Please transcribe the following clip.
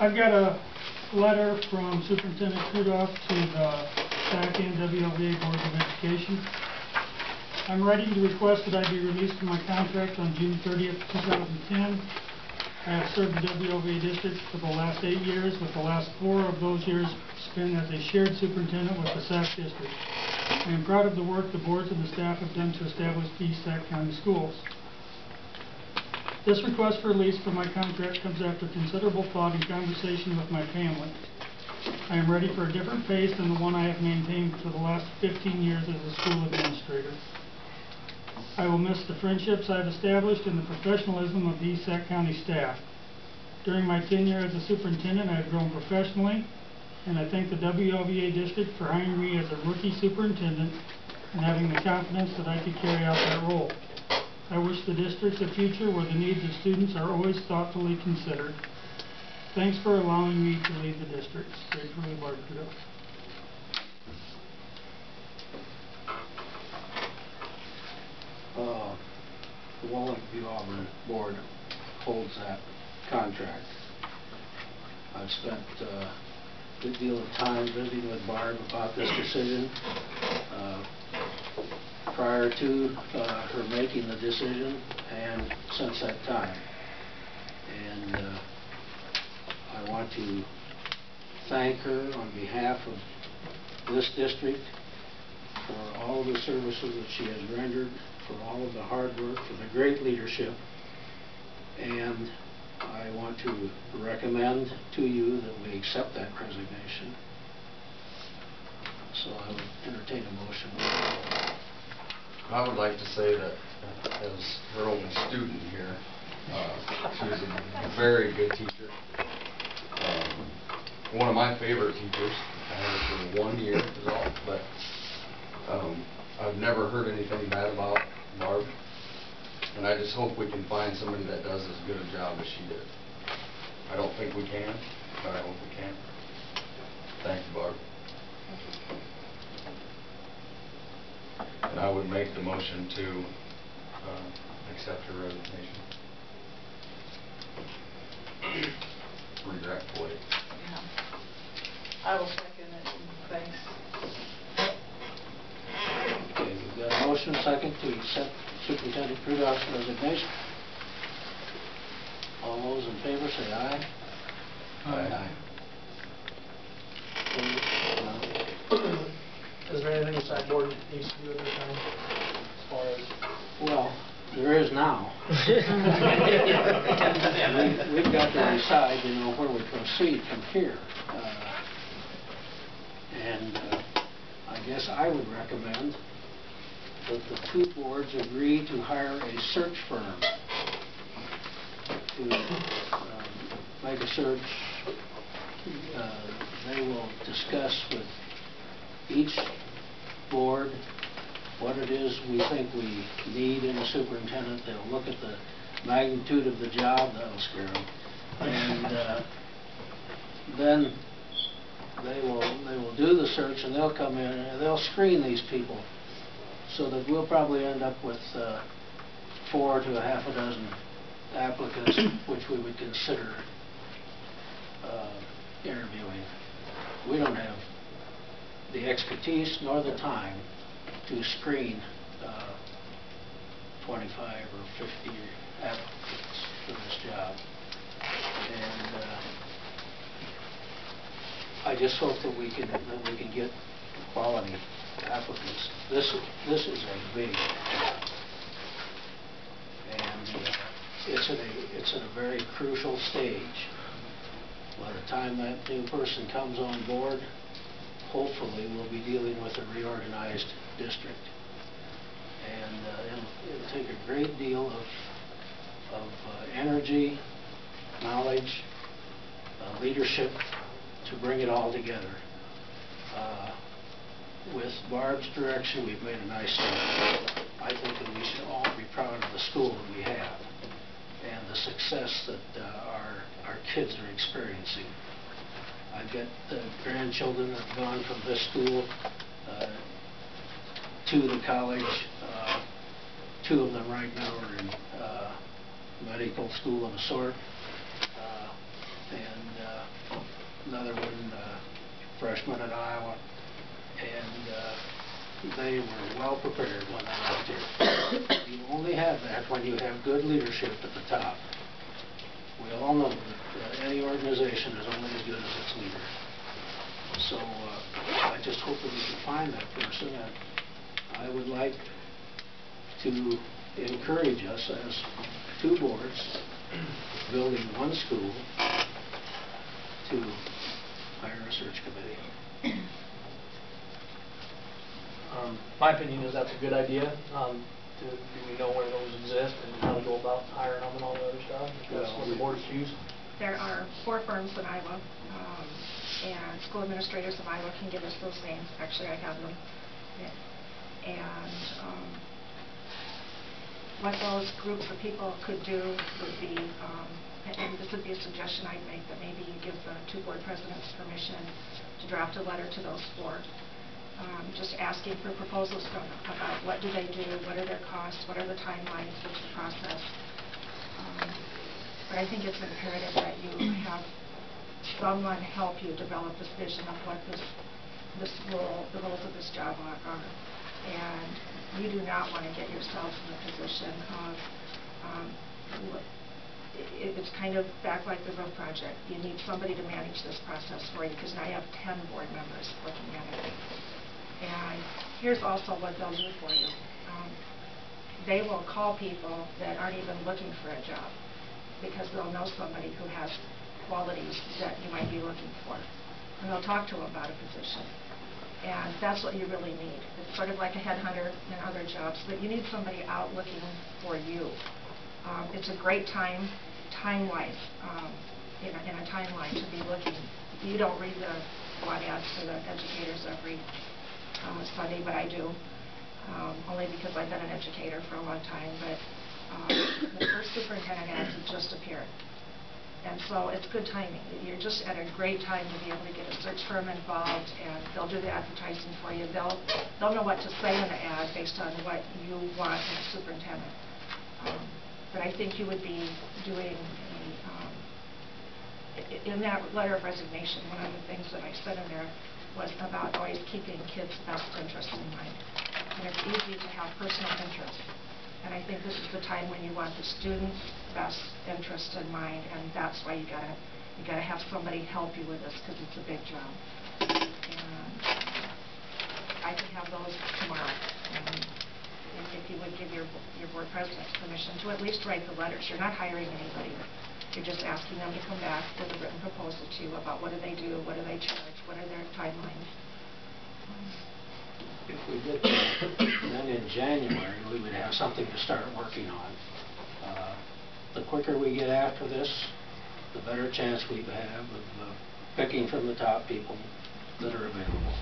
I've got a letter from Superintendent Kruthoff to the SAC and WLVA Boards of Education. I'm writing to request that I be released from my contract on June 30th, 2010. I have served the WLVA district for the last 8 years, with the last 4 of those years spent as a shared superintendent with the SAC district. I am proud of the work the boards and the staff have done to establish these SAC County schools. This request for release from my contract comes after considerable thought and conversation with my family. I am ready for a different pace than the one I have maintained for the last 15 years as a school administrator. I will miss the friendships I have established and the professionalism of the SAC County staff. During my tenure as a superintendent, I have grown professionally, and I thank the WLVA district for hiring me as a rookie superintendent and having the confidence that I could carry out that role. I wish the district's a future where the needs of students are always thoughtfully considered. Thanks for allowing me to lead the district. Gratefully, barb Kruthoff. The Wallingford Auburn Board holds that contract. I've spent a good deal of time visiting with Barb about this decision prior to her making the decision and since that time. And I want to thank her on behalf of this district for all of the services that she has rendered, for all of the hard work, for the great leadership. And I want to recommend to you that we accept that resignation. So I would entertain a motion. I would like to say that as her only student here, she was a very good teacher. One of my favorite teachers. I had her for 1 year is all, but I've never heard anything bad about Barb, and I just hope we can find somebody that does as good a job as she did. I don't think we can, but I hope we can. Thank you, Barb. And I would make the motion to accept her resignation. Regretfully. Yeah. I will second it. Thanks. Okay, we've got a motion second to accept Superintendent Kruthoff's resignation. All those in favor say aye. Aye. Is there anything the SAC board needs to do at this time, as far as? Well, there is now. We've got to decide, where we proceed from here. I guess I would recommend that the 2 boards agree to hire a search firm to make a search. They will discuss with each board what it is we think we need in a superintendent. They'll look at the magnitude of the job. That'll scare them. And then they will do the search, and they'll come in and they'll screen these people, so that we'll probably end up with 4 to a half a dozen applicants which we would consider interviewing. We don't have the expertise nor the time to screen 25 or 50 applicants for this job. And I just hope that we can get quality applicants. This is a big job, and it's at a very crucial stage. By the time that new person comes on board, hopefully we'll be dealing with a reorganized district, and it'll take a great deal of energy, knowledge, leadership to bring it all together. With Barb's direction, we've made a nice start. I think that we should all be proud of the school that we have and the success that our kids are experiencing. I've got grandchildren that have gone from this school to the college. 2 of them right now are in medical school of a sort. And freshmen at Iowa, and they were well prepared when they left here. You only have that when you have good leadership at the top. We all know that any organization is only as good as its leader. So I just hope that we can find that person, and I would like to encourage us as two boards building one school to hire a search committee. My opinion is that's a good idea. Do we know where those exist and how to go about hiring them and all the other stuff? That's what the boards choose. There are 4 firms in Iowa, and school administrators of Iowa can give us those names. Actually, I have them. And what those groups of people could do would be, and this would be a suggestion I'd make, that maybe you give the 2 board presidents permission to draft a letter to those 4. Just asking for proposals from them about what do they do, what are their costs, what are the timelines, what's the process. But I think it's imperative that you have someone help you develop this vision of what this role, the roles of this job are. And you do not want to get yourself in the position of, it's kind of back like the roof project. You need somebody to manage this process for you, because now you have 10 board members looking at it. And here's also what they'll do for you. They will call people that aren't even looking for a job, because they'll know somebody who has qualities that you might be looking for. And they'll talk to them about a position. And that's what you really need. It's sort of like a headhunter in other jobs, but you need somebody out looking for you. It's a great time-wise, in a timeline to be looking. You don't read the job ads for the educators every Sunday, but I do, only because I've been an educator for a long time. But the first superintendent ads have just appeared. And so it's good timing. You're just at a great time to be able to get a search firm involved, and they'll do the advertising for you. They'll know what to say in the ad based on what you want in a superintendent. But I think you would be doing in that letter of resignation, one of the things that I said in there was about always keeping kids' best interests in mind. And it's easy to have personal interests. And I think this is the time when you want the student's best interest in mind, and that's why you gotta have somebody help you with this, because it's a big job. And I can have those tomorrow. And if you would give your board presidents permission to at least write the letters. You're not hiring anybody. You're just asking them to come back with a written proposal to you about what do they do, what do they charge, what are their timelines. If we did that, then in January, we would have something to start working on. The quicker we get after this, the better chance we have of picking from the top people that are available.